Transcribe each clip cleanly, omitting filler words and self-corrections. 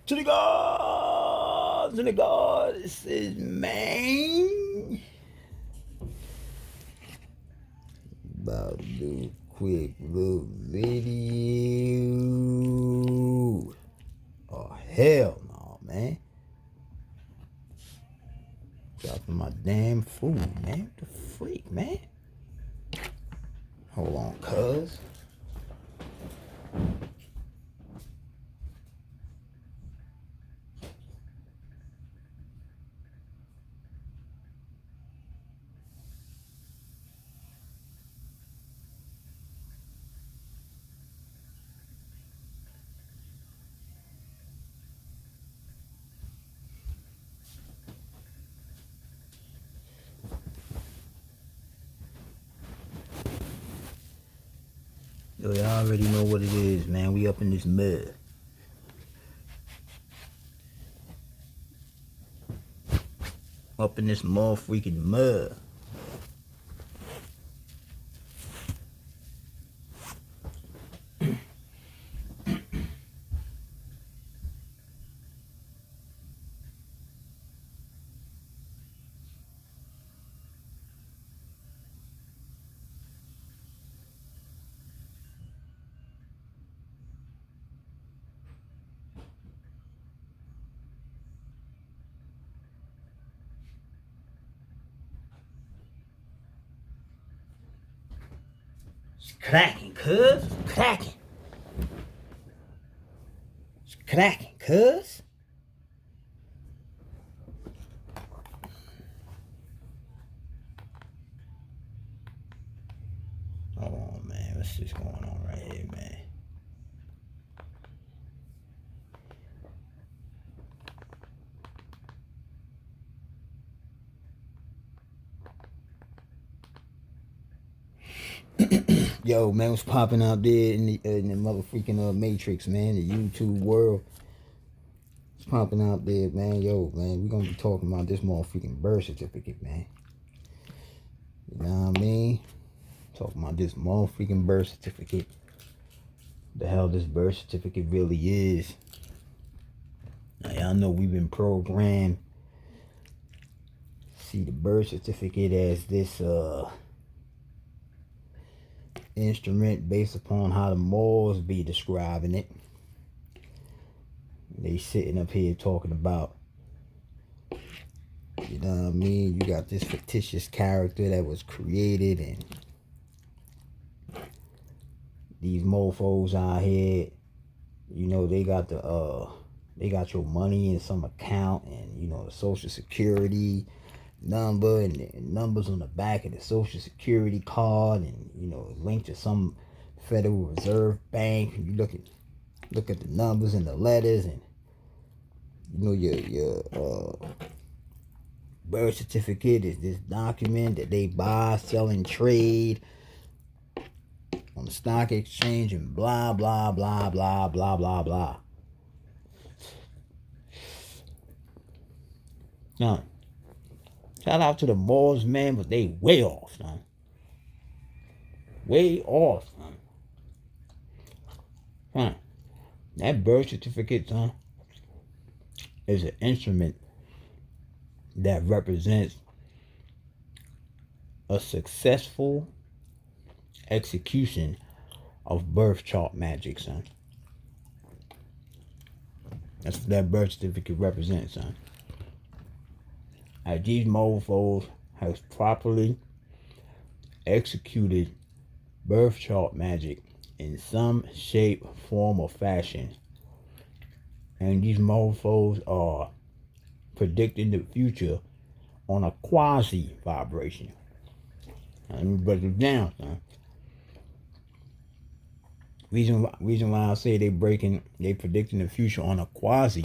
To the gods and the goddesses, man. About to do a quick little video. Oh, hell no, man. Dropping my damn food, man. What the freak, man? Hold on, cuz. Yo, y'all already know what it is, man. We up in this mud. Up in this motherfucking mud. It's cracking, cuz. It's cracking. It's cracking, cuz. Hold on, man. What's just going on right here, man? Yo, man, what's popping out there in the motherfucking Matrix, man? The YouTube world. What's popping out there, man? Yo, man, we gonna be talking about this motherfucking birth certificate, man. You know what I mean? Talking about this motherfucking birth certificate. The hell this birth certificate really is. Now, y'all know we've been programmed. See the birth certificate as this instrument based upon how the Moors be describing it. They sitting up here talking about, you know what I mean? You got this fictitious character that was created, and these mofos out here, you know, they got your money in some account, and you know the Social Security number and numbers on the back of the Social Security card, and you know it's linked to some Federal Reserve Bank. And you look at the numbers and the letters, and you know your birth certificate is this document that they buy, sell, and trade on the stock exchange, and blah blah blah blah blah blah blah. Now, shout out to the Moors, man, but they way off, son. Way off, son. Huh. That birth certificate, son, is an instrument that represents a successful execution of birth chart magic, son. That's what that birth certificate represents, son. As these mofos has properly executed birth chart magic in some shape, form, or fashion. And these mofos are predicting the future on a quasi vibration. Let me break it down, son. Reason why I say they predicting the future on a quasi,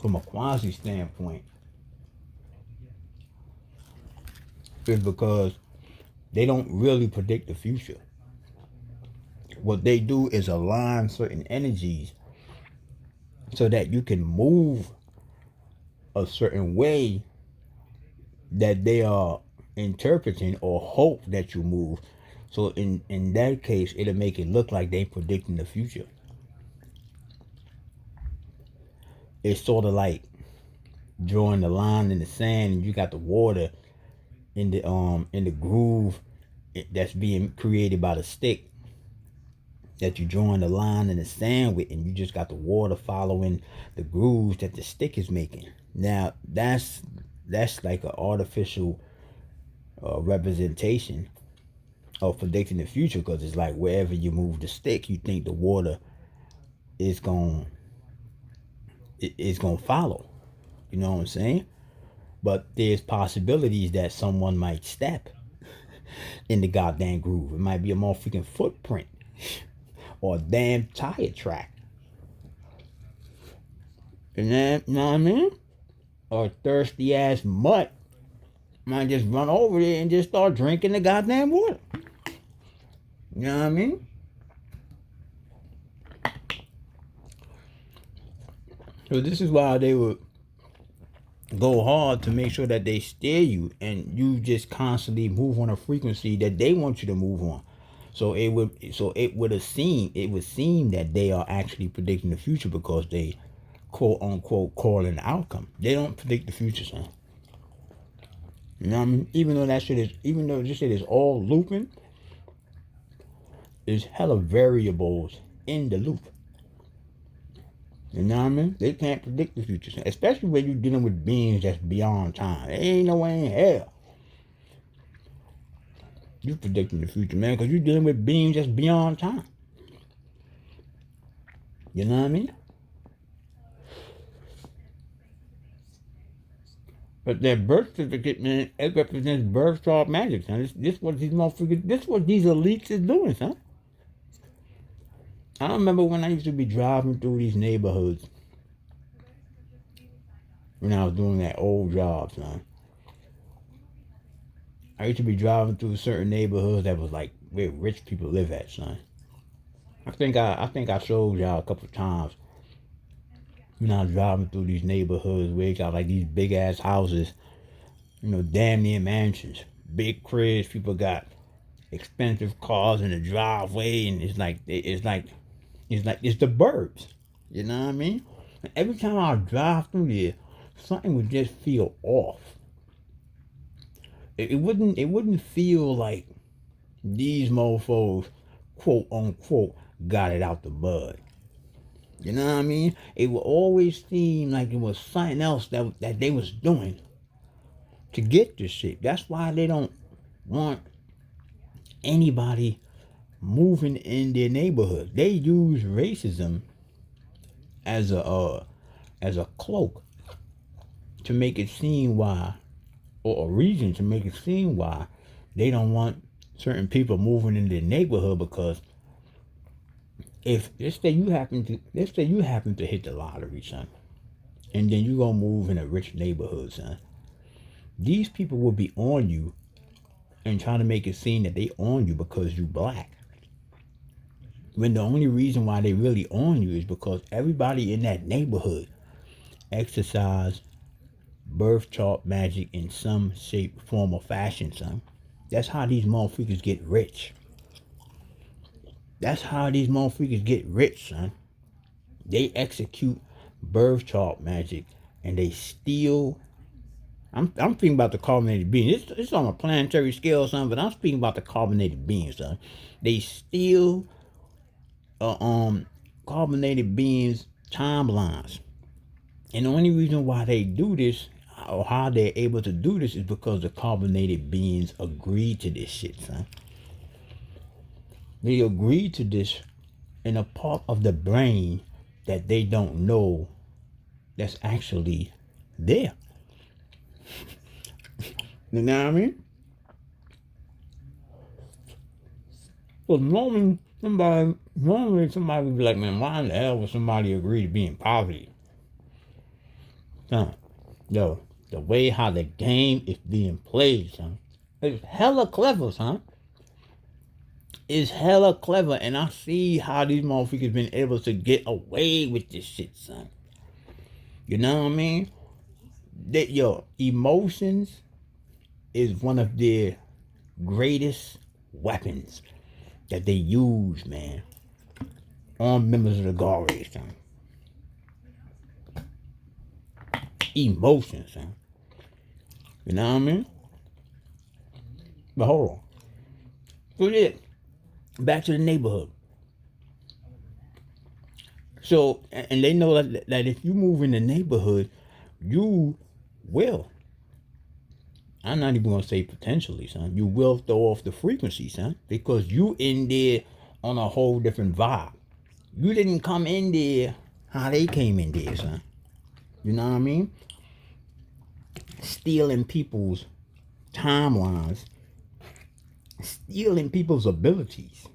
from a quasi standpoint, is because they don't really predict the future. What they do is align certain energies so that you can move a certain way that they are interpreting or hope that you move. So in that case, it'll make it look like they predicting the future. it's sort of like drawing the line in the sand, and you got the water in the groove that's being created by the stick that you're drawing the line in the sand with, and you just got the water following the grooves that the stick is making. Now that's like an artificial representation of predicting the future, because it's like wherever you move the stick, you think the water is going it's going to follow. You know what I'm saying? But there's possibilities that someone might step in the goddamn groove. It might be a motherfucking footprint or a damn tire track. And then, you know what I mean? Or a thirsty ass mutt might just run over there and just start drinking the goddamn water. You know what I mean? So this is why they would go hard to make sure that they steer you, and you just constantly move on a frequency that they want you to move on. So it would seem that they are actually predicting the future, because they quote unquote call an outcome. They don't predict the future, son. You know what I mean? Even though this shit is all looping, there's hella variables in the loop. You know what I mean? They can't predict the future, especially when you're dealing with beings that's beyond time. There ain't no way in hell you predicting the future, man, because you're dealing with beings that's beyond time. You know what I mean? But that birth certificate, man, it represents birth chart magic, son. This what these motherfuckers, this what these elites is doing, son. I remember when I used to be driving through these neighborhoods when I was doing that old job, son. I used to be driving through certain neighborhoods that was like where rich people live at, son. I think I showed y'all a couple of times when I was driving through these neighborhoods where they got like these big ass houses, you know, damn near mansions, big cribs. People got expensive cars in the driveway, and it's the burbs. You know what I mean? And every time I drive through there, something would just feel off. It wouldn't feel like these mofos, quote unquote, got it out the bud. You know what I mean? It would always seem like it was something else that they was doing to get this shit. That's why they don't want anybody moving in their neighborhood. They use racism as a cloak to make it seem why, or a reason to make it seem why they don't want certain people moving in their neighborhood. Because if let's say you happen to hit the lottery, son, and then you gonna move in a rich neighborhood, son, these people will be on you and trying to make it seem that they on you because you black. When the only reason why they really on you is because everybody in that neighborhood exercise birth chart magic in some shape, form, or fashion, son. That's how these motherfuckers get rich. That's how these motherfuckers get rich, son. They execute birth chart magic, and they steal. I'm speaking about the carbonated beings. It's on a planetary scale, son, but I'm speaking about the carbonated beings, son. They steal carbonated beings timelines. And the only reason why they do this, or how they're able to do this, is because the carbonated beings agreed to this shit, son. They agreed to this in a part of the brain that they don't know that's actually there. You know what I mean? So normally somebody would be like, man, why in the hell would somebody agree to be in poverty? Son, yo, the way how the game is being played, son, it's hella clever, son. It's hella clever, and I see how these motherfuckers been able to get away with this shit, son. You know what I mean? Emotions is one of their greatest weapons that they use, man, on members of the guard race, son. emotions, son. You know what I mean? But hold on. So yeah, back to the neighborhood. So, and they know that if you move in the neighborhood, you will. I'm not even gonna say potentially, son. You will throw off the frequency, son, because you in there on a whole different vibe. You didn't come in there how they came in there, son. You know what I mean? Stealing people's timelines, stealing people's abilities.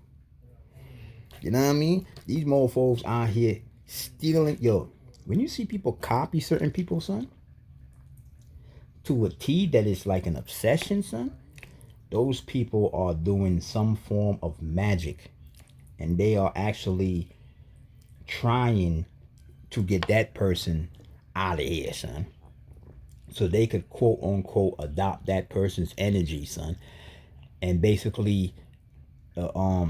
You know what I mean? These mofos out here stealing. Yo, when you see people copy certain people, son, to a T that is like an obsession, son, those people are doing some form of magic. And they are actually trying to get that person out of here, son. So they could quote unquote adopt that person's energy, son. And basically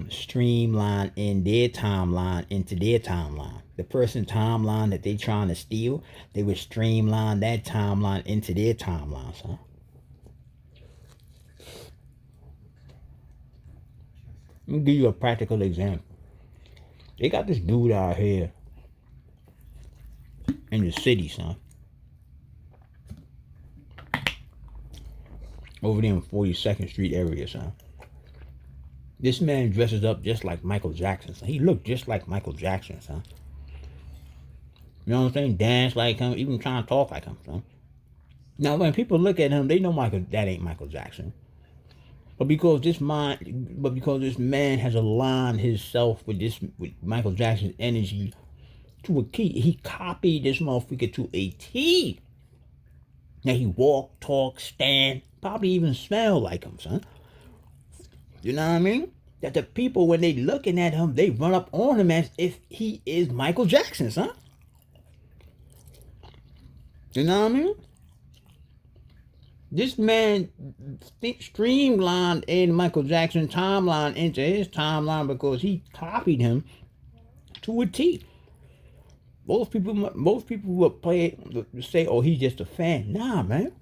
streamline in their timeline into their timeline. The person timeline that they trying to steal, they would streamline that timeline into their timeline, son. Let me give you a practical example. They got this dude out here in the city, son. Over there in 42nd Street area, son. This man dresses up just like Michael Jackson, son. He looked just like Michael Jackson, son. You know what I'm saying? Dance like him, even trying to talk like him, son. Now, when people look at him, they know that ain't Michael Jackson. But because this man has aligned himself with Michael Jackson's energy to a key, he copied this motherfucker to a T. Now he walk, talk, stand, probably even smell like him, son. You know what I mean? That the people, when they looking at him, they run up on him as if he is Michael Jackson, son. You know what I mean? This man streamlined in Michael Jackson's timeline into his timeline because he copied him to a T. Most people would say, "Oh, he's just a fan." Nah, man.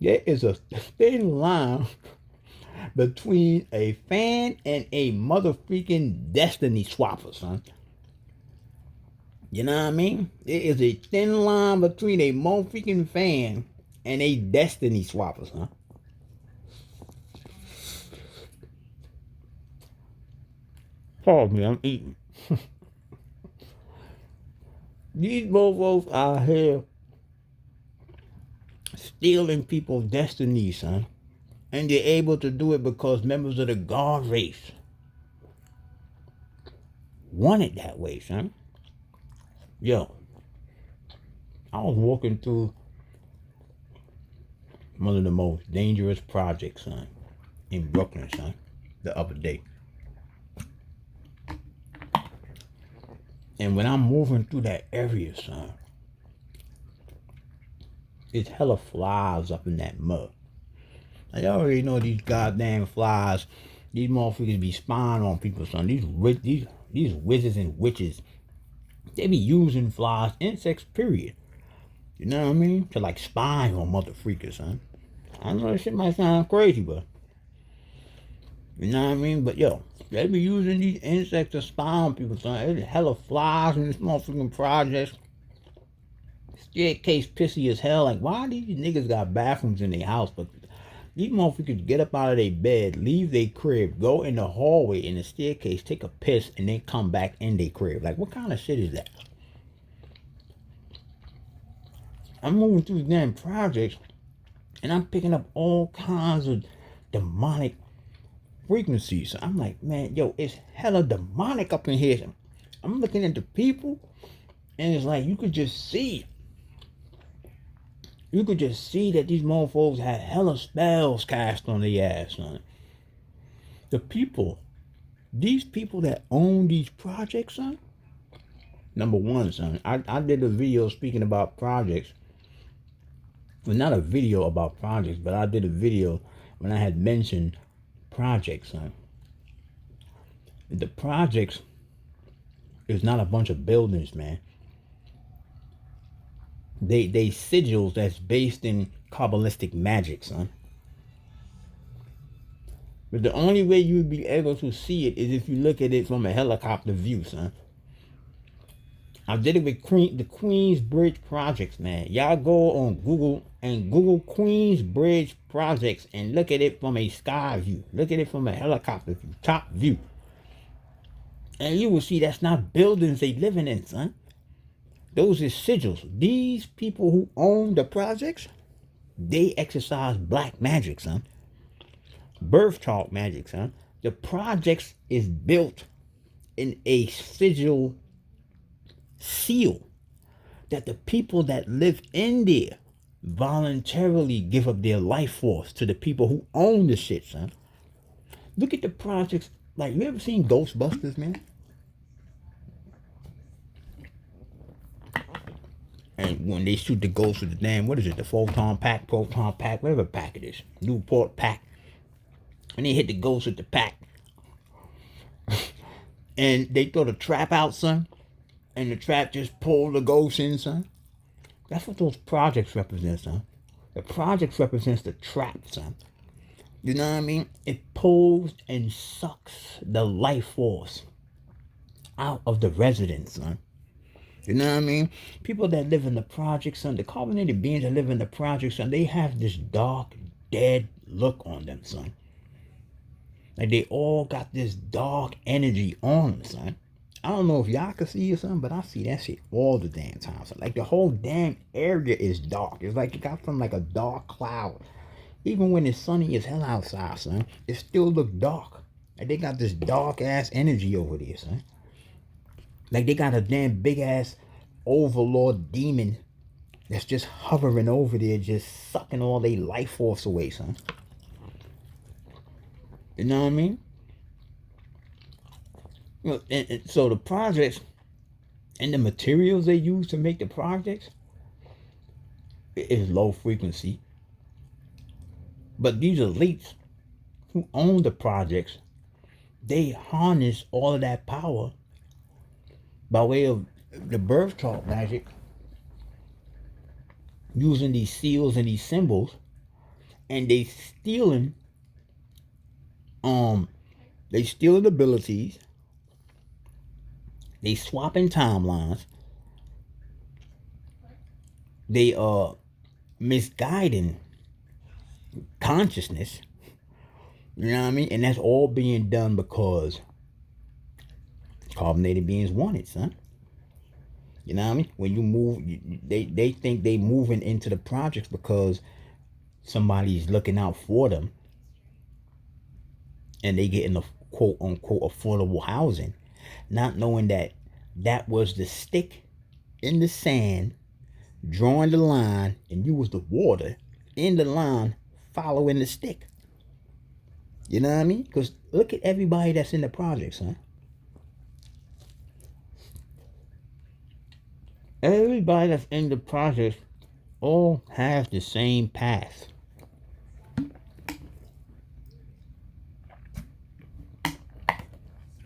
There is a thin line between a fan and a motherfucking destiny swapper, son. You know what I mean? There is a thin line between a motherfucking fan and a destiny swapper, son. Pardon me, I'm eating. These mofos out here stealing people's destiny, son. And they're able to do it because members of the God race want it that way, son. Yo, I was walking through one of the most dangerous projects, son, in Brooklyn, son, the other day. And when I'm moving through that area, son, it's hella flies up in that mud. I already know these goddamn flies, these motherfuckers be spying on people, son. These wizards and witches, they be using flies, insects, period. You know what I mean? To like spy on mother freakers, son. I know this shit might sound crazy, but you know what I mean? But yo, they be using these insects to spy on people, son. There's hella flies in this motherfucking project. Staircase pissy as hell. Like, why these niggas got bathrooms in their house? But these motherfuckers get up out of their bed, leave their crib, go in the hallway in the staircase, take a piss, and then come back in their crib. Like, what kind of shit is that? I'm moving through these damn projects, and I'm picking up all kinds of demonic frequencies. So I'm like, man, yo, it's hella demonic up in here. I'm looking at the people, and it's like you could just see that these motherfuckers had hella spells cast on their ass, son. These people that own these projects, son. Number one, son, I did a video speaking about projects. Well, not a video about projects, but I did a video when I had mentioned projects, son. The projects is not a bunch of buildings, man. They sigils that's based in Kabbalistic magic, son. But the only way you'd be able to see it is if you look at it from a helicopter view, son. I did it with the Queens Bridge projects, man. Y'all go on Google and Google Queens Bridge projects and look at it from a sky view. Look at it from a helicopter view, top view. And you will see that's not buildings they living in, son. Those are sigils. These people who own the projects, they exercise black magic, son. Birth chart magic, son. The projects is built in a sigil seal that the people that live in there voluntarily give up their life force to the people who own the shit, son. Look at the projects. Like, you ever seen Ghostbusters, man? And when they shoot the ghost with the damn, what is it, the proton pack, whatever pack it is, Newport pack. And they hit the ghost with the pack. And they throw the trap out, son. And the trap just pulled the ghost in, son. That's what those projects represent, son. The projects represents the trap, son. You know what I mean? It pulls and sucks the life force out of the residents, son. You know what I mean? People that live in the projects, son, the carbonated beings that live in the projects, son, they have this dark, dead look on them, son. Like they all got this dark energy on them, son. I don't know if y'all can see it, son, but I see that shit all the damn time, son. Like the whole damn area is dark. It's like you got some like a dark cloud. Even when it's sunny as hell outside, son, it still look dark. Like they got this dark ass energy over there, son. Like they got a damn big ass overlord demon that's just hovering over there, just sucking all their life force away, son. You know what I mean? Well, and so the projects and the materials they use to make the projects is low frequency. But these elites who own the projects, they harness all of that power by way of the birth chart magic, using these seals and these symbols, and they stealing abilities, they swapping timelines, they misguiding consciousness. You know what I mean? And that's all being done because carbonated beings want it, son. You know what I mean? When you move, they think they moving into the projects because somebody's looking out for them and they getting a quote unquote affordable housing, not knowing that that was the stick in the sand drawing the line, and you was the water in the line following the stick. You know what I mean? Because look at everybody that's in the projects, huh? Everybody that's in the projects all has the same path.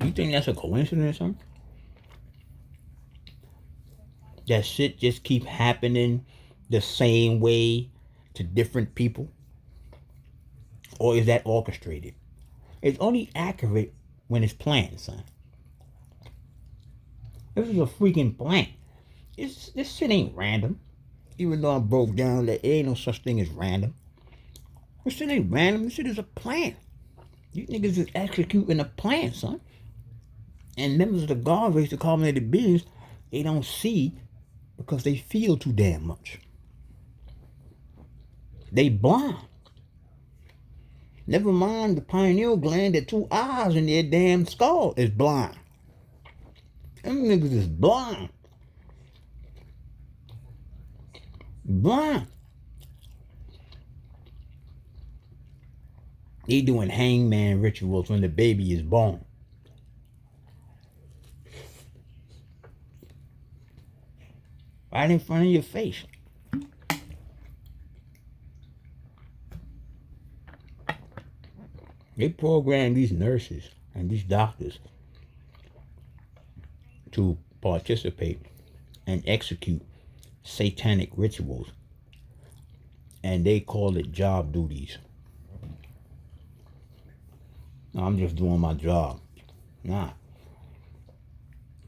You think that's a coincidence, huh? That shit just keep happening the same way to different people? Or is that orchestrated? It's only accurate when it's planned, son. This is a freaking plan. This shit ain't random. Even though I broke down that there ain't no such thing as random. This shit ain't random. This shit is a plan. You niggas is executing a plan, son. And members of the guard race, the carbonated beings, they don't see because they feel too damn much. They blind. Never mind the pineal gland, the 2 eyes in their damn skull is blind. Them niggas is blind. Blind. They doing hangman rituals when the baby is born. Right in front of your face. They program these nurses and these doctors to participate and execute satanic rituals, and they call it job duties. I'm just doing my job. Nah,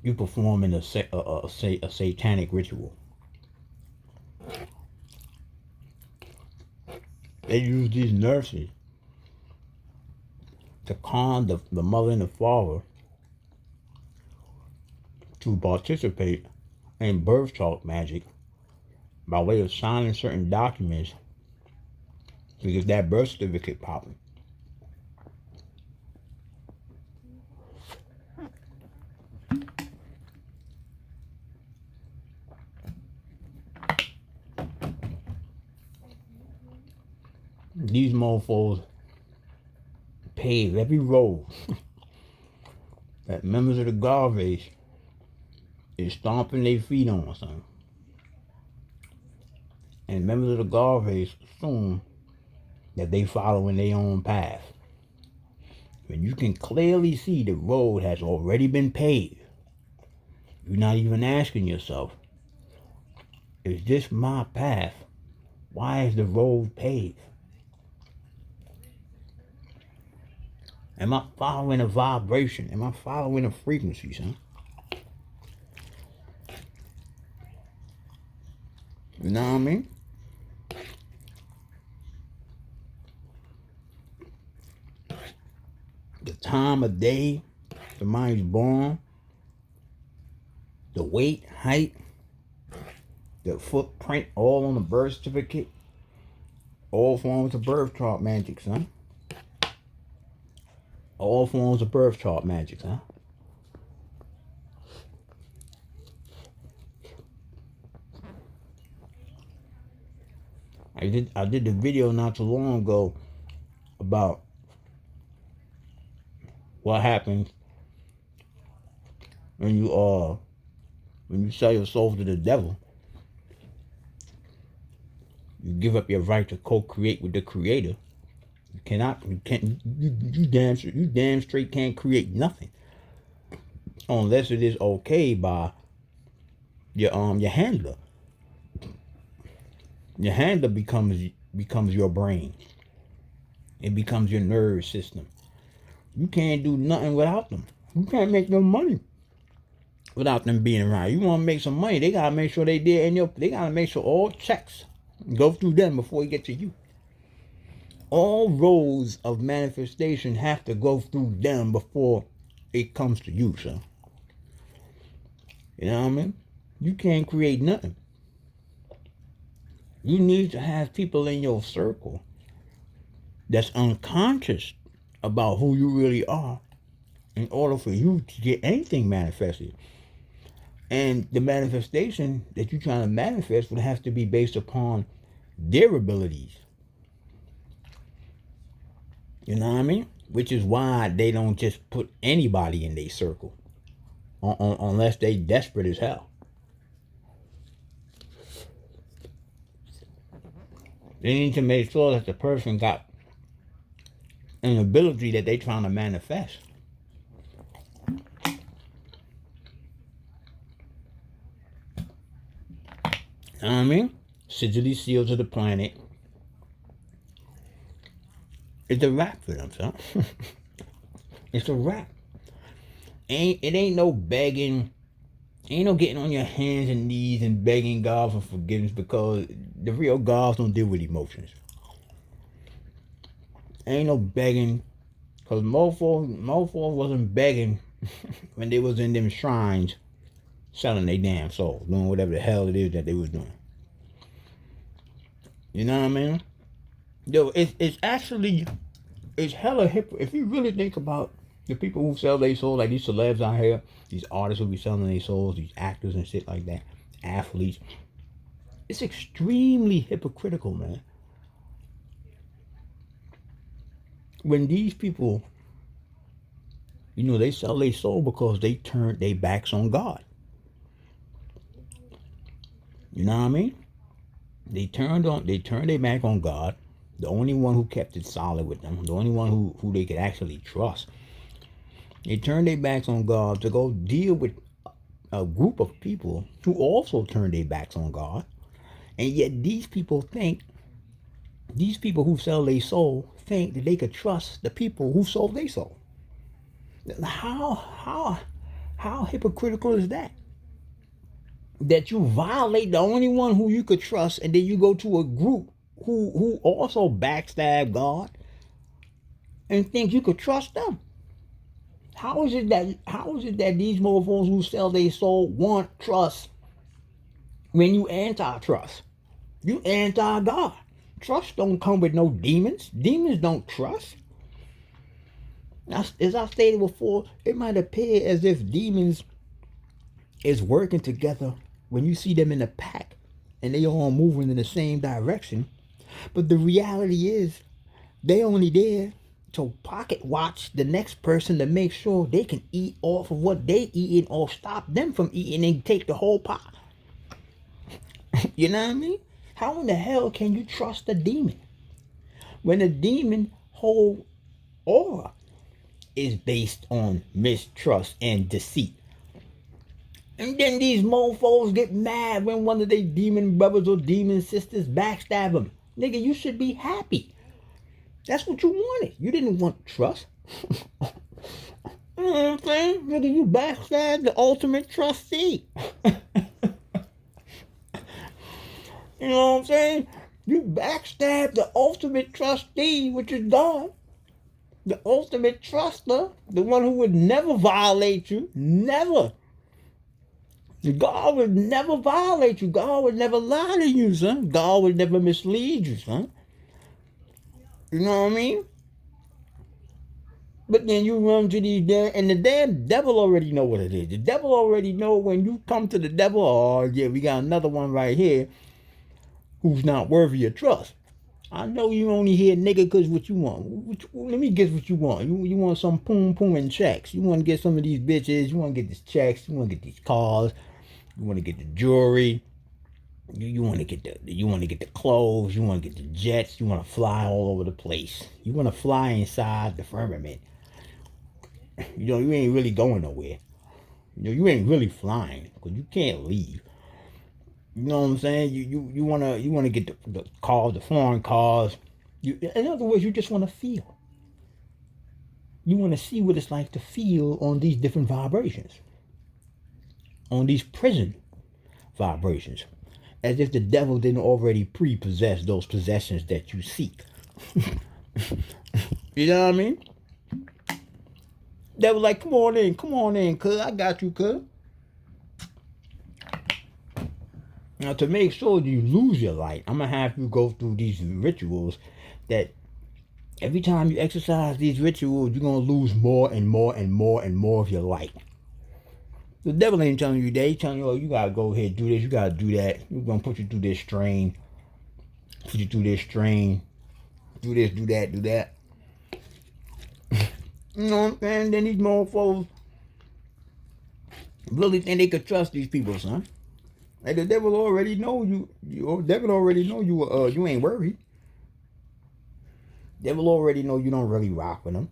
you performing a satanic ritual. They use these nurses to con the mother and the father to participate in birth chart magic by way of signing certain documents to get that birth certificate popping. These mofos pave every road that members of the guard race is stomping their feet on, son. And members of the guard race assume that they following their own path. When you can clearly see the road has already been paved, you're not even asking yourself, is this my path? Why is the road paved? Am I following a vibration? Am I following a frequency, son? You know what I mean? The time of day, the mind's born, the weight, height, the footprint, all on the birth certificate, all forms of birth chart magic, son. All forms of birth chart magic, huh? I did the video not too long ago about what happens when you sell your soul to the devil. You give up your right to co-create with the creator. You damn straight can't create nothing unless it is okay by your handler. Your handler becomes your brain. It becomes your nerve system. You can't do nothing without them. You can't make no money without them being around. You want to make some money, they gotta make sure they gotta make sure all checks go through them before you get to you. All roads of manifestation have to go through them before it comes to you, son. You know what I mean? You can't create nothing. You need to have people in your circle that's unconscious about who you really are in order for you to get anything manifested. And the manifestation that you're trying to manifest would have to be based upon their abilities. You know what I mean? Which is why they don't just put anybody in their circle unless they desperate as hell. They need to make sure that the person got an ability that they trying to manifest. You know what I mean? Sigilly seals of the planet. It's a wrap for them, son. It's a wrap. It ain't no begging. Ain't no getting on your hands and knees and begging God for forgiveness, because the real gods don't deal with emotions. Ain't no begging, because mofos wasn't begging when they was in them shrines selling their damn soul, doing whatever the hell it is that they was doing. You know what I mean? Yo, it's hella hip. If you really think about the people who sell their soul, like these celebs out here, these artists who be selling their souls, these actors and shit like that, athletes, it's extremely hypocritical, man. When these people, they sell their soul because they turned their backs on God. You know what I mean? They turned their back on God, the only one who kept it solid with them, the only one who they could actually trust. They turned their backs on God to go deal with a group of people who also turn their backs on God, and yet these people who sell their soul think that they could trust the people who sold their soul. How hypocritical is that? That you violate the only one who you could trust, and then you go to a group who also backstab God and think you could trust them. How is it that these mofos who sell their soul want trust when you anti-trust? You anti-God. Trust don't come with no demons. Demons don't trust. As I stated before, it might appear as if demons is working together when you see them in a pack and they all moving in the same direction. But the reality is they only there to pocket watch the next person to make sure they can eat off of what they eating or stop them from eating and take the whole pot. You know what I mean? How in the hell can you trust a demon when a demon whole aura is based on mistrust and deceit? And then these mofos get mad when one of their demon brothers or demon sisters backstab them. Nigga, you should be happy. That's what you wanted. You didn't want trust. You know what I'm saying? Nigga, you backstabbed the ultimate trustee. You know what I'm saying? You backstabbed the ultimate trustee, which is God. The ultimate truster, the one who would never violate you. Never. God would never violate you. God would never lie to you, son. God would never mislead you, son. You know what I mean? But then you run to these damn, and the damn devil already know what it is. The devil already know when you come to the devil, oh yeah, we got another one right here who's not worthy of trust. I know you only hear nigga because what you want. Let me guess what you want. You want some poom poom and checks. You want to get some of these bitches. You want to get these checks. You want to get these cars. You want to get the jewelry. You want to get the clothes. You want to get the jets. You want to fly all over the place. You want to fly inside the firmament. You know, you ain't really going nowhere. You know, you ain't really flying because you can't leave. You know what I'm saying? You wanna get the cars, the foreign cars. In other words, you just want to feel. You want to see what it's like to feel on these different vibrations, on these prison vibrations, as if the devil didn't already pre-possess those possessions that you seek. You know what I mean? Devil like, come on in, cuz I got you, cuz. Now, to make sure you lose your light, I'm going to have you go through these rituals that every time you exercise these rituals, you're going to lose more and more and more and more of your light. The devil ain't telling you that. He's telling you, oh, you got to go ahead, do this, you got to do that. We're going to put you through this strain. Put you through this strain. Do this, do that, do that. You know what I'm saying? Then these motherfuckers really think they could trust these people, son. Like the devil already know you. Devil already know you. You ain't worried. Devil already know you don't really rock with him.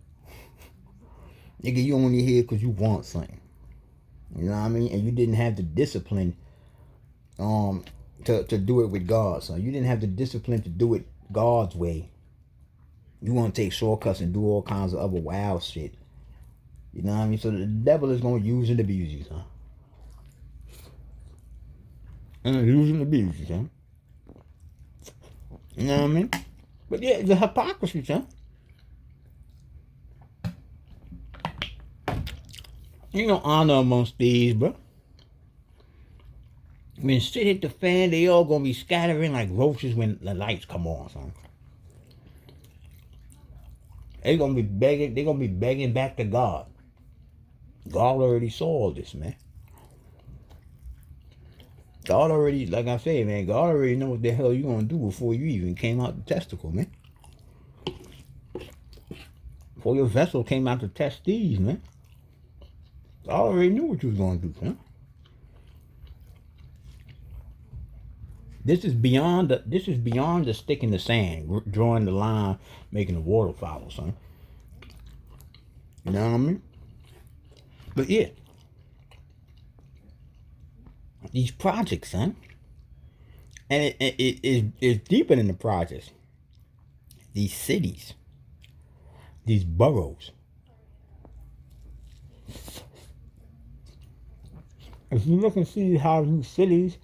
Nigga, you only here because you want something. You know what I mean? And you didn't have the discipline, to do it with God. So you didn't have the discipline to do it God's way. You want to take shortcuts and do all kinds of other wild shit. You know what I mean? So the devil is gonna use and abuse you, son. Using the abuse, son. You know what I mean? But yeah, the hypocrisy, son. Ain't no honor amongst thieves, bro. When shit hit the fan, they all gonna be scattering like roaches when the lights come on, son. They gonna be begging back to God. God already saw all this, man. God already, like I said, man, God already know what the hell you gonna do before you even came out the testicle, man. Before your vessel came out the testes, man. God already knew what you was gonna do, man. This is beyond the stick in the sand, drawing the line, making the water follow, son. You know what I mean? But yeah. These projects, son. And it's deeper than the projects. These cities, these boroughs. If you look and see how these cities,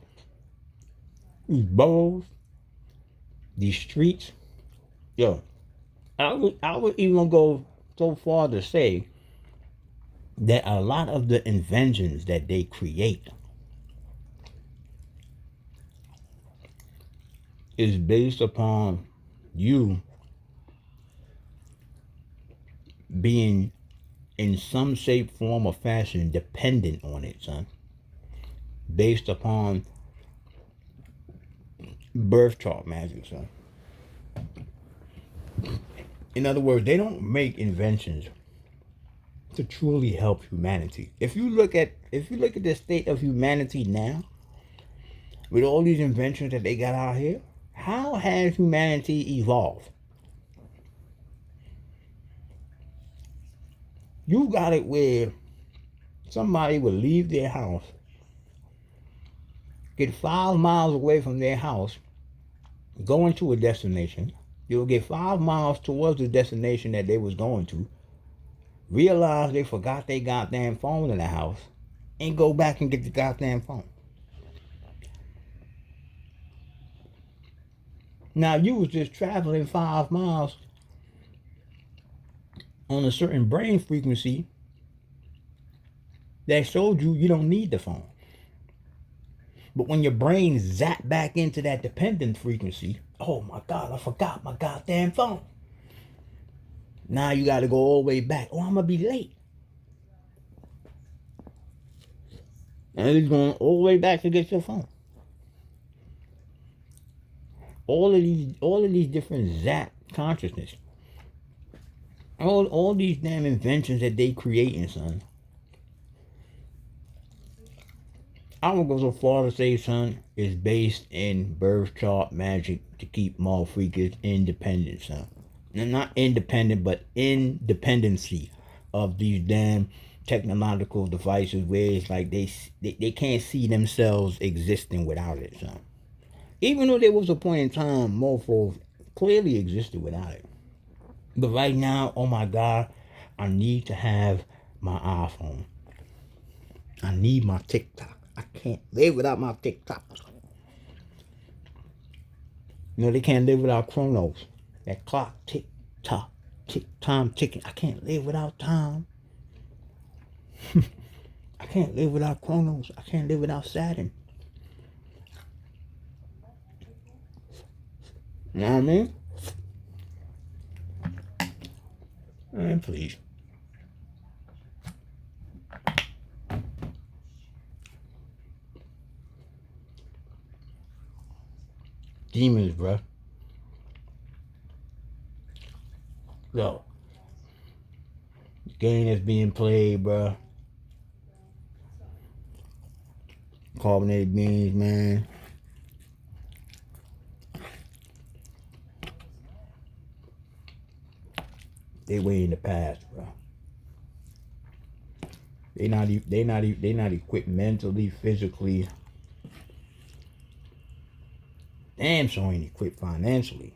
these boroughs, these streets, yo, I would even go so far to say that a lot of the inventions that they create is based upon you being in some shape, form, or fashion dependent on it, son. Based upon birth chart magic, son. In other words, they don't make inventions to truly help humanity. If you look at the state of humanity now, with all these inventions that they got out here, how has humanity evolved? You got it where somebody would leave their house, get 5 miles away from their house, going to a destination. You'll get 5 miles towards the destination that they was going to, realize they forgot their goddamn phone in the house, and go back and get the goddamn phone. Now you was just traveling 5 miles on a certain brain frequency that showed you don't need the phone. But when your brain zapped back into that dependent frequency, oh my God, I forgot my goddamn phone. Now you got to go all the way back. Oh, I'm going to be late. And it's going all the way back to get your phone. All of these different zap consciousness. All these damn inventions that they creating, son. I would go so far to say, son, is based in birth chart magic to keep motherfuckers independent, son. And not independent, but independency of these damn technological devices where it's like they can't see themselves existing without it, son. Even though there was a point in time mofos clearly existed without it. But right now, oh my God, I need to have my iPhone. I need my TikTok. I can't live without my TikTok. You know, they can't live without Chronos. That clock, tick, tock, tick, time ticking. I can't live without time. I can't live without Chronos. I can't live without Saturn. You know what I mean? Man, please. Demons, bro. Yo. The game that's being played, bro. Carbonated beans, man. They way in the past, bro. They not equipped mentally, physically. Damn sure ain't equipped financially.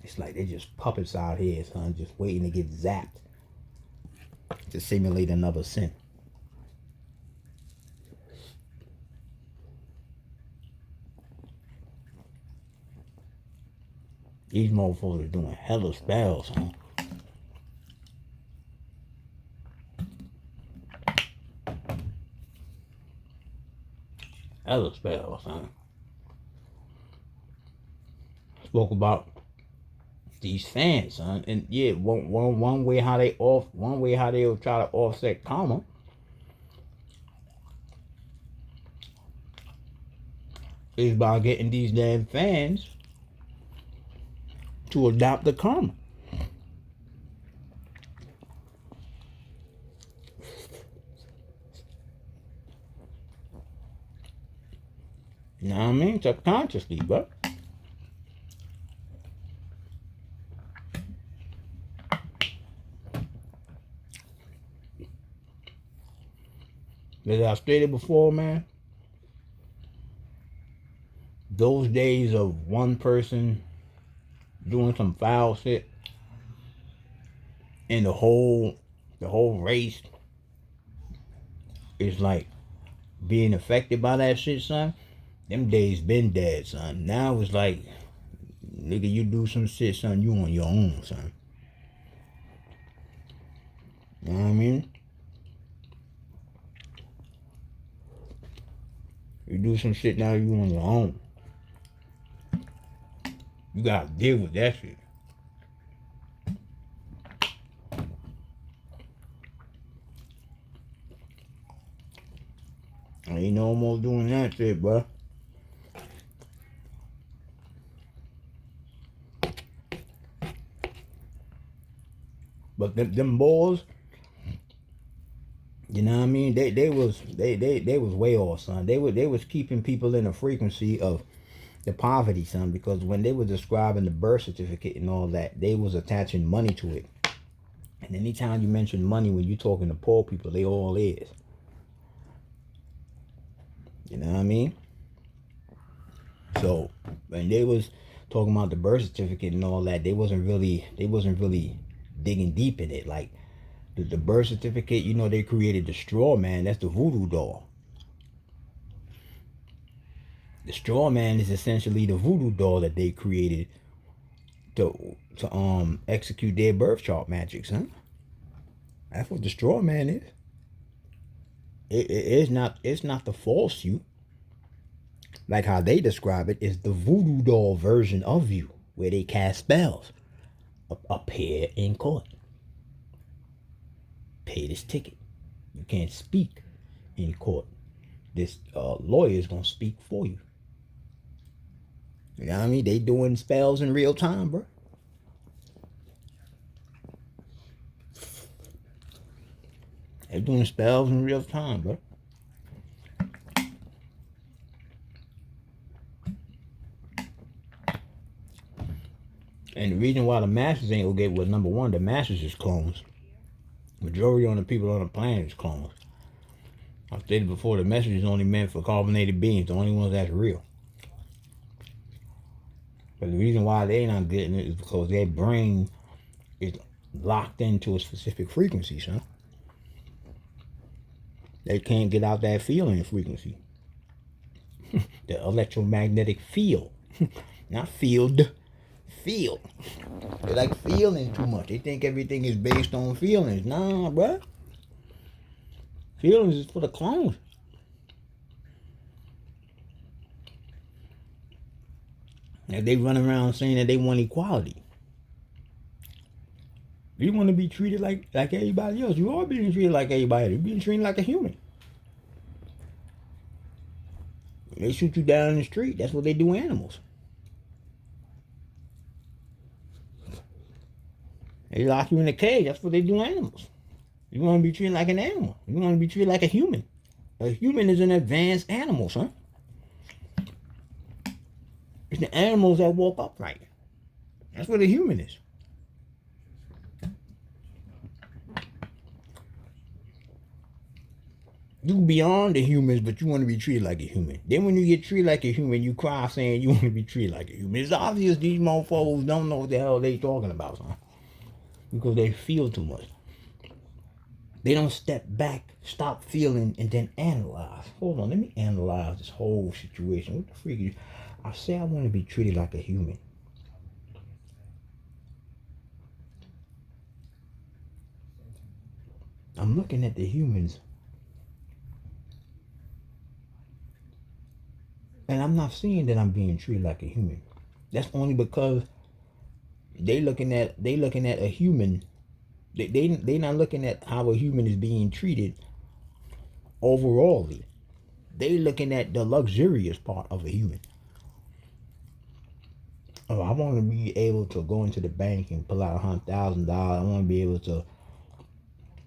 It's like they just puppets out here, son, just waiting to get zapped to simulate another sin. These motherfuckers are doing hella spells, huh? Hella spells, huh? Spoke about these fans, son, and yeah, one way how they'll try to offset karma is by getting these damn fans to adopt the karma. You know what I mean? Subconsciously, bro. As I stated before, man, those days of one person doing some foul shit and the whole race is like being affected by that shit, son. Them days been dead, son. Now it's like, nigga, you do some shit, son, you on your own, son. You know what I mean? You do some shit now, you on your own. You gotta deal with that shit. Ain't no more doing that shit, bro. But them boys, you know what I mean? They was way off, son. They was keeping people in a frequency of the poverty, son, because when they were describing the birth certificate and all that, they was attaching money to it. And anytime you mention money when you talking to poor people, they all is. You know what I mean? So when they was talking about the birth certificate and all that, they wasn't really digging deep in it. Like the birth certificate, you know, they created the straw man. That's the voodoo doll. The straw man is essentially the voodoo doll that they created to execute their birth chart magics, huh? That's what the straw man is. It's not the false you, like how they describe it. It's the voodoo doll version of you, where they cast spells. Appear in court. Pay this ticket. You can't speak in court. This lawyer is gonna speak for you. You know what I mean? They doing spells in real time, bro. They doing spells in real time, bro. And the reason why the masses ain't gonna get was, number one, the masses is clones. Majority of the people on the planet is clones. I stated before, the message is only meant for carbonated beings, the only ones that's real. But the reason why they not getting it is because their brain is locked into a specific frequency, son. They can't get out that feeling frequency. The electromagnetic field. Not field. Feel. They like feeling too much. They think everything is based on feelings. Nah, bruh. Feelings is for the clones. And they run around saying that they want equality. You want to be treated like everybody else. You are being treated like everybody else. You're being treated like a human. They shoot you down in the street. That's what they do animals. They lock you in a cage. That's what they do animals. You want to be treated like an animal. You want to be treated like a human. A human is an advanced animal, son. It's the animals that walk upright. That's what a human is. You beyond the humans, but you want to be treated like a human. Then when you get treated like a human, you cry saying you want to be treated like a human. It's obvious these motherfuckers don't know what the hell they talking about, son. Because they feel too much. They don't step back, stop feeling, and then analyze. Hold on, let me analyze this whole situation. What the freak is... I say I want to be treated like a human. I'm looking at the humans, and I'm not seeing that I'm being treated like a human. That's only because they looking at a human. They not looking at how a human is being treated overallly. They looking at the luxurious part of a human. Oh, I want to be able to go into the bank and pull out $100,000. I want to be able to,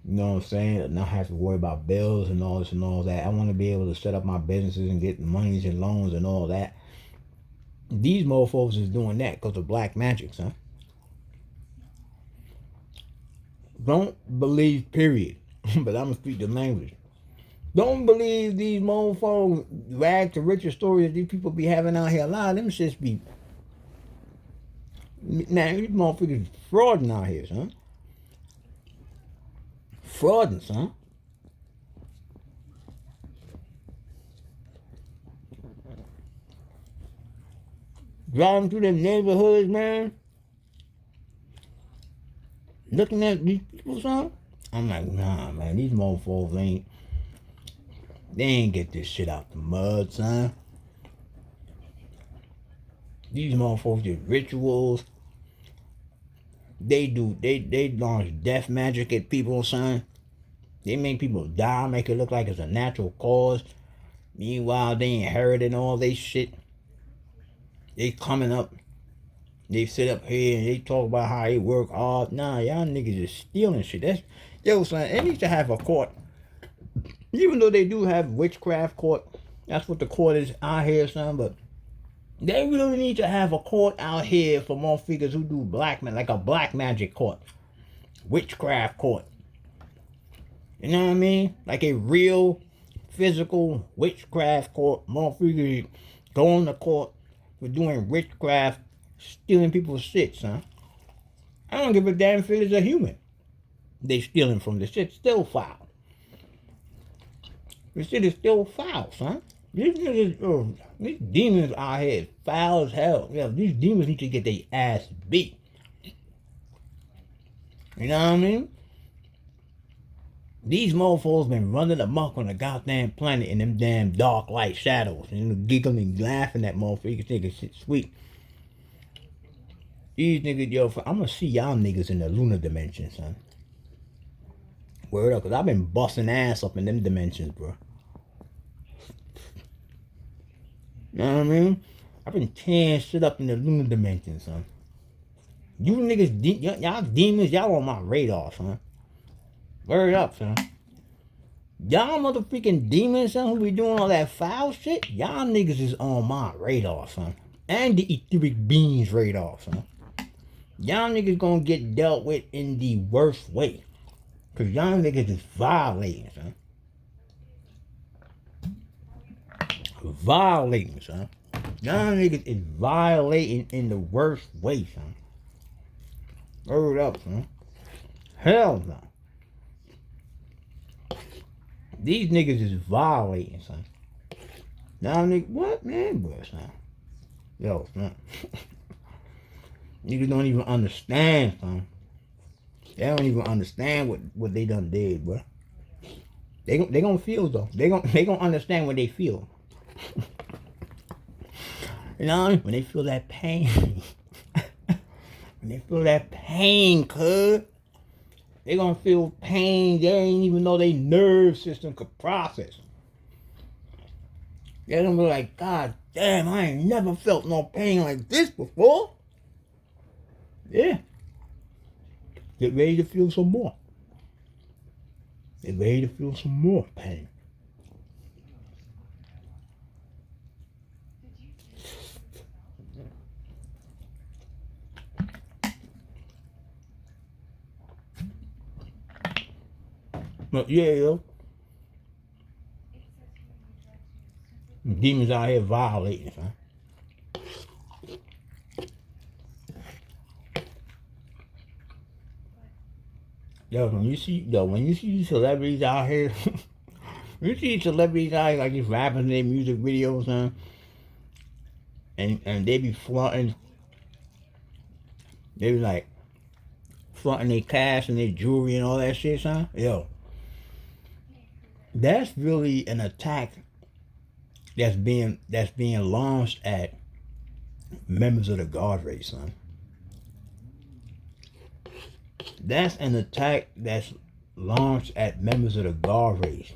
you know what I'm saying, not have to worry about bills and all this and all that. I want to be able to set up my businesses and get monies and loans and all that. These mofos is doing that because of black magic, son. Don't believe, period. But I'm going to speak the language. Don't believe these motherfuckers rag to riches stories that these people be having out here. A lot of them shits be, man, these motherfuckers frauding out here, son. Frauding, son. Driving through them neighborhoods, man, looking at these people, son. I'm like, nah, man, these motherfuckers they ain't get this shit out the mud, son. These motherfuckers do rituals. They launch death magic at people, son. They make people die, make it look like it's a natural cause. Meanwhile, they inherited all they shit. They coming up, they sit up here and they talk about how they work hard. Nah, y'all niggas is stealing shit. That's, yo, son, they need to have a court. Even though they do have witchcraft court, that's what the court is out here, son, but they really need to have a court out here for motherfuckers who do black man, like a black magic court, witchcraft court. You know what I mean? Like a real physical witchcraft court. Motherfuckers going to court for doing witchcraft, stealing people's shit, son. I don't give a damn if it is a human. They stealing from the shit, still foul. The shit is still foul, son. These niggas, these demons out here foul as hell. Yeah, these demons need to get their ass beat. You know what I mean? These mofos been running amok on the goddamn planet in them damn dark light shadows. And giggling, laughing at motherfuckers. You think it's shit sweet. These niggas, yo, I'm gonna see y'all niggas in the lunar dimension, son. Word up, cause I've been busting ass up in them dimensions, bro. You know what I mean? I've been tearing shit up in the lunar dimension, son. You niggas, y'all demons, y'all on my radar, son. Word up, son. Y'all motherfucking demons, son, who be doing all that foul shit, y'all niggas is on my radar, son. And the etheric beings radar, son. Y'all niggas gonna get dealt with in the worst way. Cause y'all niggas is violating, son. Violating, son. Y'all niggas is violating in the worst way, son. Word up, son. Hell no. These niggas is violating, son. Now, nigga, what, man, bro, son? Yo, son. Niggas don't even understand, son. They don't even understand what they done did, bro. They gonna feel, though. They gonna understand what they feel. You know, when they feel that pain. When they feel that pain, cuz. They gonna feel pain they ain't even know their nerve system could process. They're gonna be like, God damn, I ain't never felt no pain like this before. Yeah. Get ready to feel some more. Get ready to feel some more pain. But yeah, yo. Demons out here violating, man. Yo, when you see celebrities out here, you see celebrities out here like these rappers in their music videos, man, and they be flaunting, they be like flaunting their cash and their jewelry and all that shit, son. Yo, that's really an attack that's being launched at members of the God race, son. That's an attack that's launched at members of the God race.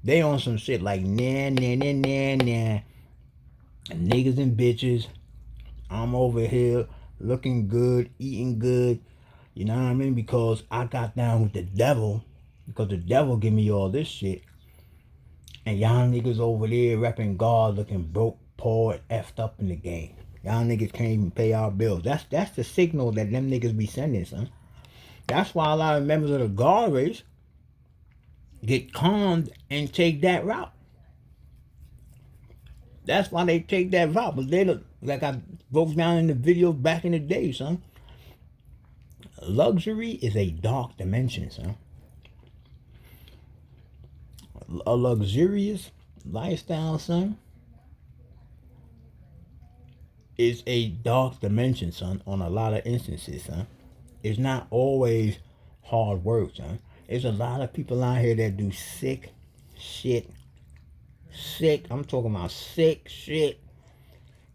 They on some shit like nah. Niggas and bitches. I'm over here looking good, eating good. You know what I mean? Because I got down with the devil. Because the devil give me all this shit. And y'all niggas over there repping God looking broke, poor, and effed up in the game. Y'all niggas can't even pay our bills. That's the signal that them niggas be sending, son. That's why a lot of members of the God race, get calmed and take that route. That's why they take that route. But they look like I broke down in the video back in the day, son. Luxury is a dark dimension, son. A luxurious lifestyle, son, is a dark dimension, son, on a lot of instances, son. It's not always hard work, son. There's a lot of people out here that do sick shit. Sick, I'm talking about sick shit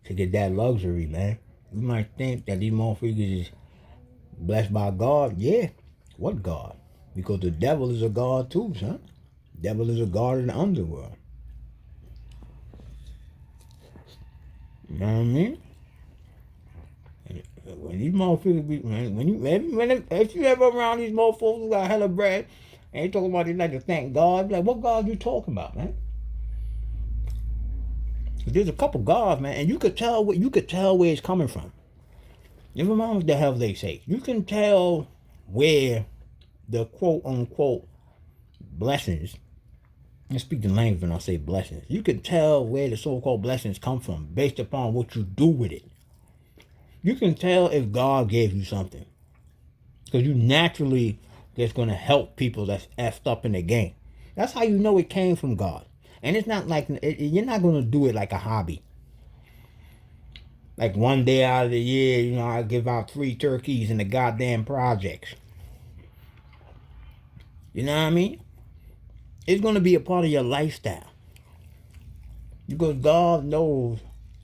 to get that luxury, man. You might think that these motherfuckers is blessed by God. Yeah. What God? Because the devil is a God too, son. The devil is a God in the underworld. You know what I mean? When these motherfuckers be, if you ever around these motherfuckers who got hella bread, and they talking about they like to thank God, like, what God you talking about, man? There's a couple gods, man, and you could tell where it's coming from. Never mind what the hell they say. You can tell where the quote unquote blessings. I speak the language when I say blessings. You can tell where the so-called blessings come from based upon what you do with it. You can tell if God gave you something. Because you naturally just going to help people that's effed up in the game. That's how you know it came from God. And it's not like, you're not going to do it like a hobby. Like one day out of the year, you know, I give out 3 turkeys in the goddamn projects. You know what I mean? It's going to be a part of your lifestyle. Because God knows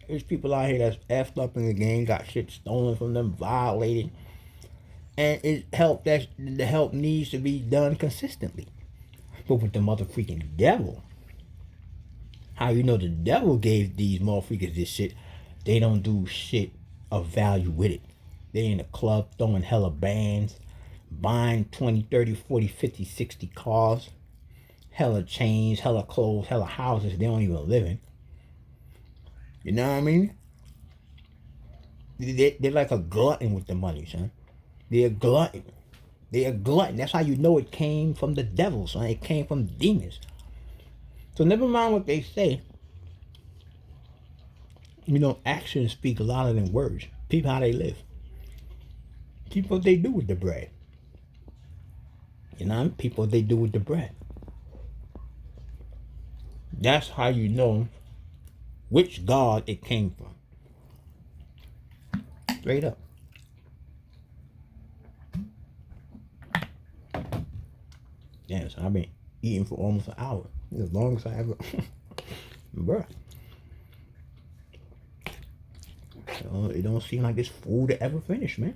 there's people out here that's effed up in the game, got shit stolen from them, violated. And the help needs to be done consistently. But with the motherfucking devil, how you know the devil gave these motherfuckers this shit? They don't do shit of value with it. They in the club throwing hella bands, buying 20, 30, 40, 50, 60 cars, hella chains, hella clothes, hella houses they don't even live in. You know what I mean? They're like a glutton with the money, son. They're a glutton. They're a glutton. That's how you know it came from the devil, son. It came from demons. So never mind what they say. You know, actions speak louder than words. People how they live. People what they do with the bread. You know, people what they do with the bread. That's how you know which God it came from. Straight up. Yeah, so I've been eating for almost an hour. As long as I ever. Bruh. So it don't seem like this food will ever finish, man.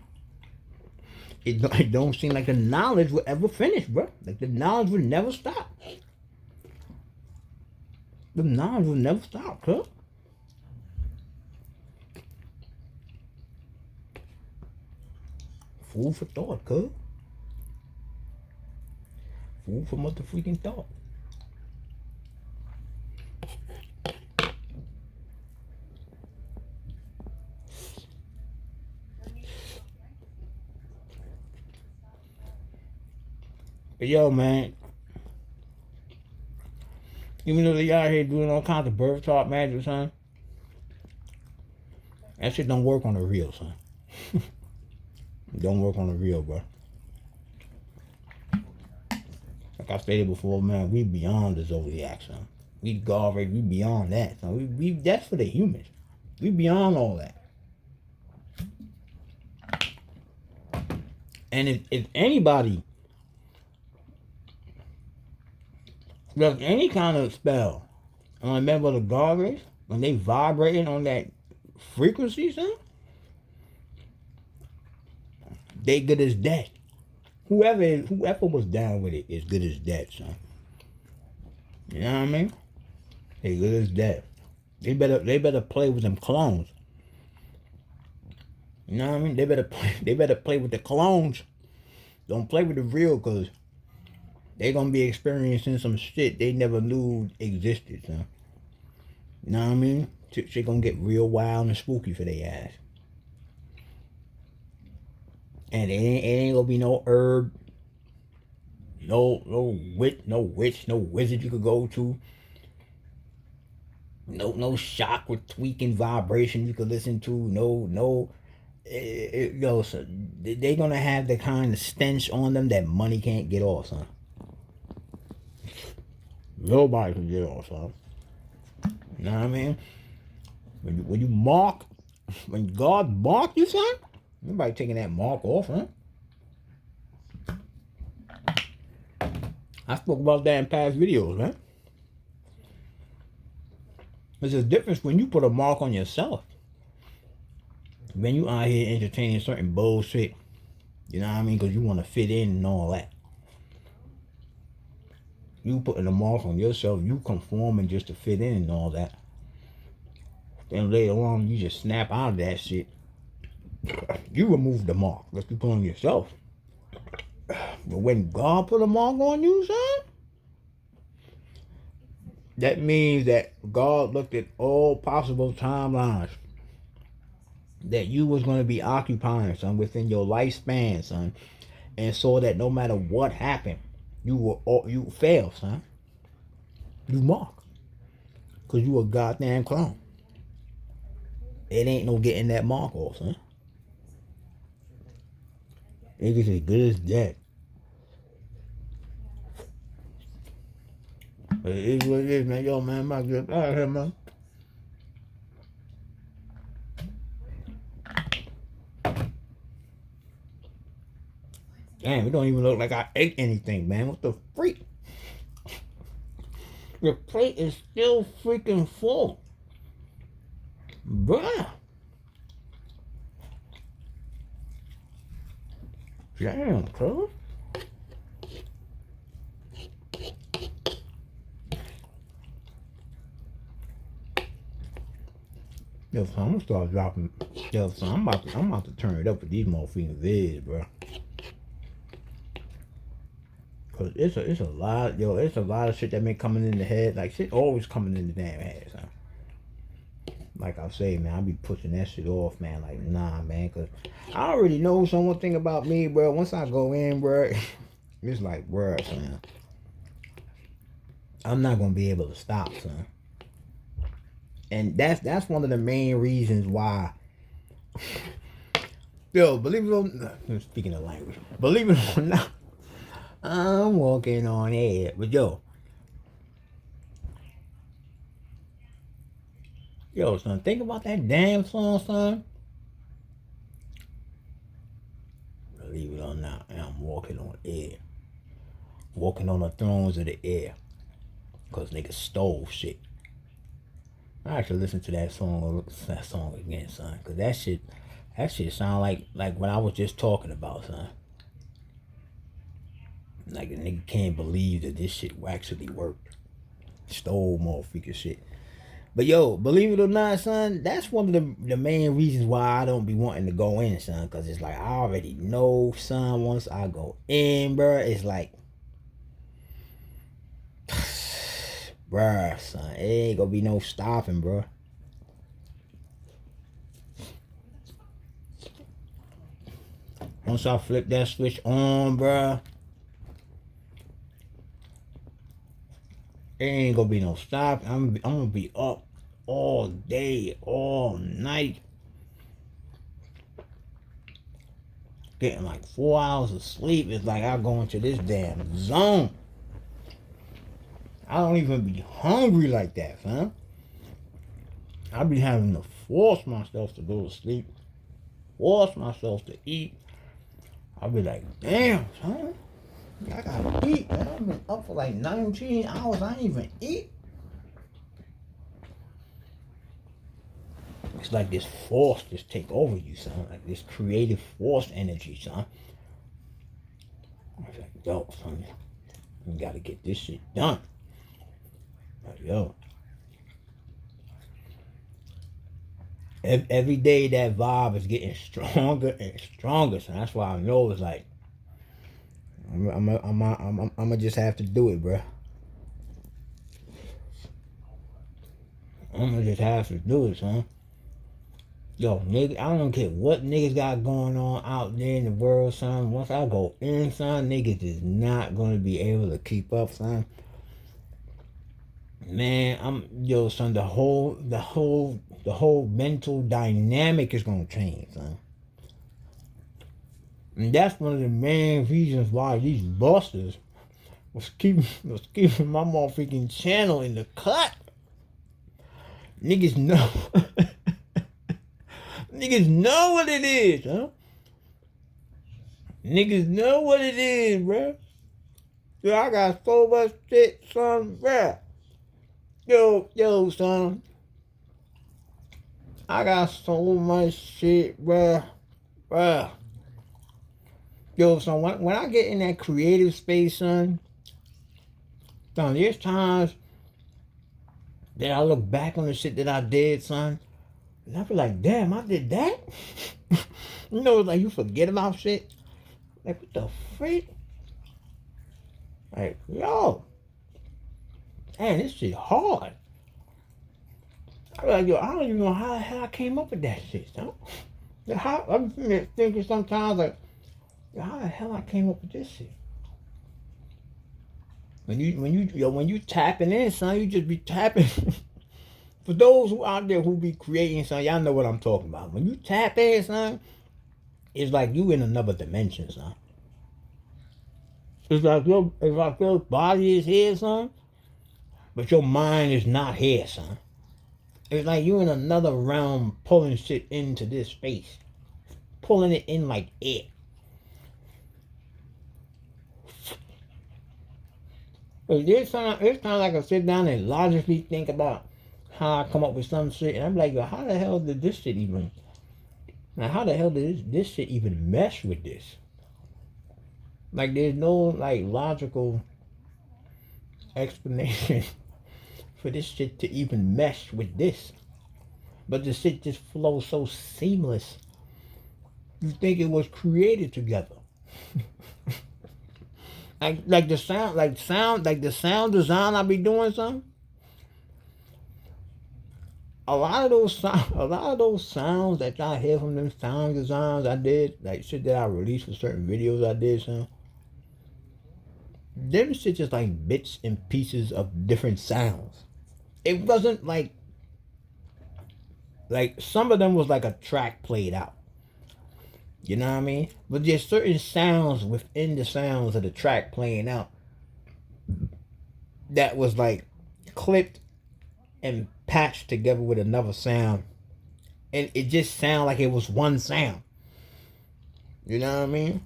It don't seem like the knowledge will ever finish, bro. Like the knowledge will never stop. The knowledge will never stop, cuz. Food for thought, cuz. Food for motherfucking thought. But yo, man, even though they out here doing all kinds of birth chart magic, son, that shit don't work on the real, son. Don't work on the real, bro. Like I stated before, man, we beyond the zodiac, son. We beyond that, son. We that's for the humans. We beyond all that. And if anybody does any kind of spell on a member of the God race, when they vibrating on that frequency, son, they good as dead. Whoever was down with it is good as dead, son. You know what I mean? They good as dead. They better play with them clones. You know what I mean? They better play with the clones. Don't play with the real, cause they gonna be experiencing some shit they never knew existed, son. You know what I mean? Shit gonna get real wild and spooky for their ass. And it ain't gonna be no herb. witch, no wizard you could go to. No chakra tweaking vibration you could listen to. Yo, so they gonna have the kind of stench on them that money can't get off, son. Nobody can get off, son. You know what I mean? When you mark, when God mark you, son, nobody taking that mark off, huh? I spoke about that in past videos, man. There's a difference when you put a mark on yourself. When you out here entertaining certain bullshit, you know what I mean? Because you want to fit in and all that. You putting a mark on yourself, you conforming just to fit in and all that. Then later on, you just snap out of that shit. You remove the mark that you put on yourself. But when God put a mark on you, son, that means that God looked at all possible timelines that you was going to be occupying, son, within your lifespan, son, and saw that no matter what happened, you fail, son. You mark, cause you a goddamn clown. It ain't no getting that mark off, son. Niggas as good as that. But it is what it is, man. Yo, man, I'm about to get out of here, man. Damn, it don't even look like I ate anything, man. What the freak? The plate is still freaking full. Bruh. Damn, cuz. Yo, son, I'm gonna start dropping. Yo, son, I'm about to turn it up with these motherfucking vids, bro. Cause it's a lot, yo, it's a lot of shit that been coming in the head. Like shit always coming in the damn head, son. Like I say, man, I be pushing that shit off, man. Like, nah, man, cause I already know one thing about me, bro. Once I go in, bro, it's like, bro, son, I'm not gonna be able to stop, son. And that's one of the main reasons why. Yo, believe it or not, speaking of language, believe it or not, I'm walking on air. But yo, son, think about that damn song, son. Believe it or not, I'm walking on air. Walking on the thrones of the air. Because niggas stole shit. I actually listen to that song again, son. Because that shit sound like what I was just talking about, son. Like a nigga can't believe that this shit actually worked. Stole motherfucking shit. But yo, believe it or not, son, that's one of the main reasons why I don't be wanting to go in, son. Because it's like, I already know, son, once I go in, bruh, it's like, bruh, son, it ain't gonna be no stopping, bruh. Once I flip that switch on, bruh, it ain't gonna be no stop. I'm gonna be up all day, all night, getting like 4 hours of sleep. It's like I go into this damn zone. I don't even be hungry like that, fam. I be having to force myself to go to sleep, force myself to eat. I be like, damn, son, I gotta eat, man. I've been up for like 19 hours. I ain't even eat. It's like this force just take over you, son. Like this creative force energy, son. I was like, yo, son, we gotta get this shit done. Like, yo. Every day that vibe is getting stronger and stronger, son. That's why I know it's like, I'm gonna just have to do it, bro. I'm gonna just have to do it, son. Yo, nigga, I don't care what niggas got going on out there in the world, son. Once I go in, son, niggas is not gonna be able to keep up, son. Man, son. The whole mental dynamic is gonna change, son. And that's one of the main reasons why these busters was keeping my motherfucking channel in the cut. Niggas know. Niggas know what it is, huh? Niggas know what it is, bruh. Yo, I got so much shit, son, bruh. Yo, son. I got so much shit, bruh. Bruh. Yo, son, when I get in that creative space, son, there's times that I look back on the shit that I did, son, and I be like, damn, I did that? You know, like you forget about shit. Like, what the freak? Like, yo, man, this shit hard. I be like, yo, I don't even know how the hell I came up with that shit, son. I'm thinking sometimes, like, yo, how the hell I came up with this shit? When you tapping in, son, you just be tapping. For those who out there who be creating, son, y'all know what I'm talking about. When you tap in, son, it's like you in another dimension, son. It's like your body is here, son, but your mind is not here, son. It's like you in another realm pulling shit into this space. Pulling it in like air. It's time I can sit down and logically think about how I come up with some shit, and I'm like, yo, how the hell did this shit even? Now, how the hell did this shit even mesh with this? Like, there's no like logical explanation for this shit to even mesh with this, but the shit just flows so seamless. You think it was created together. like the sound design I be doing, son. A lot of those sounds that y'all hear from them sound designs I did, like shit that I released for certain videos I did, son. Them shit just like bits and pieces of different sounds. It wasn't like some of them was like a track played out. You know what I mean? But there's certain sounds within the sounds of the track playing out that was like clipped and patched together with another sound, and it just sounded like it was one sound. You know what I mean?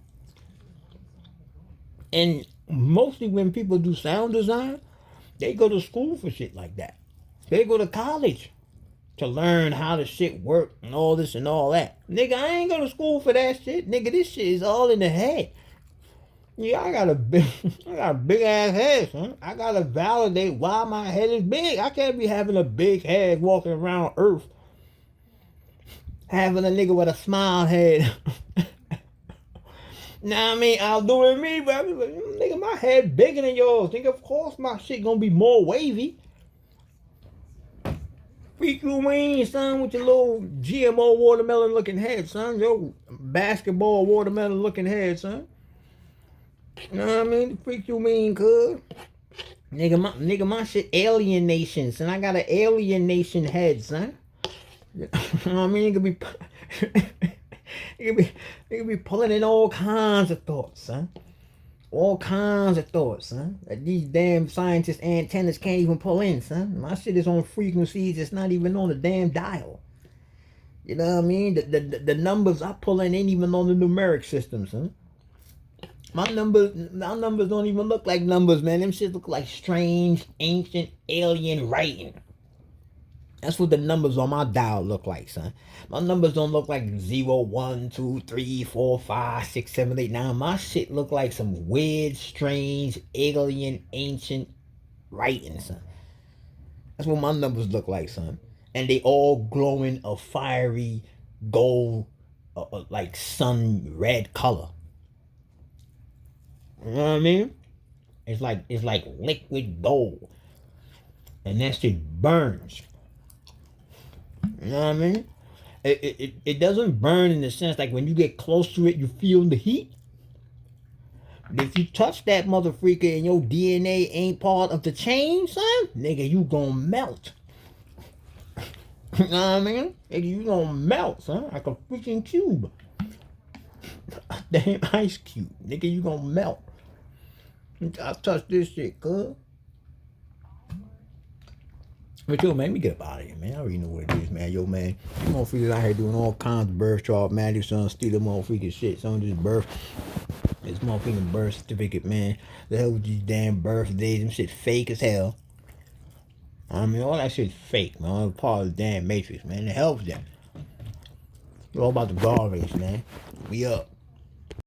And mostly when people do sound design, they go to school for shit like that. They go to college to learn how the shit work and all this and all that. Nigga, I ain't go to school for that shit. Nigga, this shit is all in the head. Yeah, I got a big ass head, son. I gotta validate why my head is big. I can't be having a big head walking around Earth. Having a nigga with a smile head. Nah, I mean, I'll do it me, but I'm like, nigga, my head bigger than yours. Nigga, of course my shit gonna be more wavy. Freak you mean, son, with your little GMO watermelon looking head, son. Your basketball watermelon looking head, son. You know what I mean? The freak you mean, cuz. Nigga, my shit alien nation, son. I got an alien nation head, son. You know what I mean? It could be pulling in all kinds of thoughts, son. All kinds of thoughts, son. That these damn scientist antennas can't even pull in, son. My shit is on frequencies that's not even on the damn dial. You know what I mean? The numbers I pull in ain't even on the numeric system, son. My numbers don't even look like numbers, man. Them shit look like strange, ancient, alien writing. That's what the numbers on my dial look like, son. My numbers don't look like 0, 1, 2, 3, 4, 5, 6, 7, 8, 9. My shit look like some weird, strange, alien, ancient writing, son. That's what my numbers look like, son. And they all glowing a fiery gold, like sun red color. You know what I mean? It's like liquid gold. And that shit burns. You know what I mean? It doesn't burn in the sense like when you get close to it, you feel the heat. If you touch that mother freaker and your DNA ain't part of the chain, son, nigga, you gonna melt. You know what I mean? Nigga, you gonna melt, son, like a freaking cube. A damn ice cube. Nigga, you gonna melt. I touch this shit, cuz. But yo, man, let me get up out of here, man. I already know what it is, man. Yo, man, you motherfuckers out here doing all kinds of birth chart magic, son. Steal the motherfucking shit, son. This birth, this motherfucking birth certificate, man. The hell with these damn birthdays? Them shit fake as hell. I mean, all that shit's fake, man. All part of the damn matrix, man. The hell with that. It's all about the garbage, man. We up.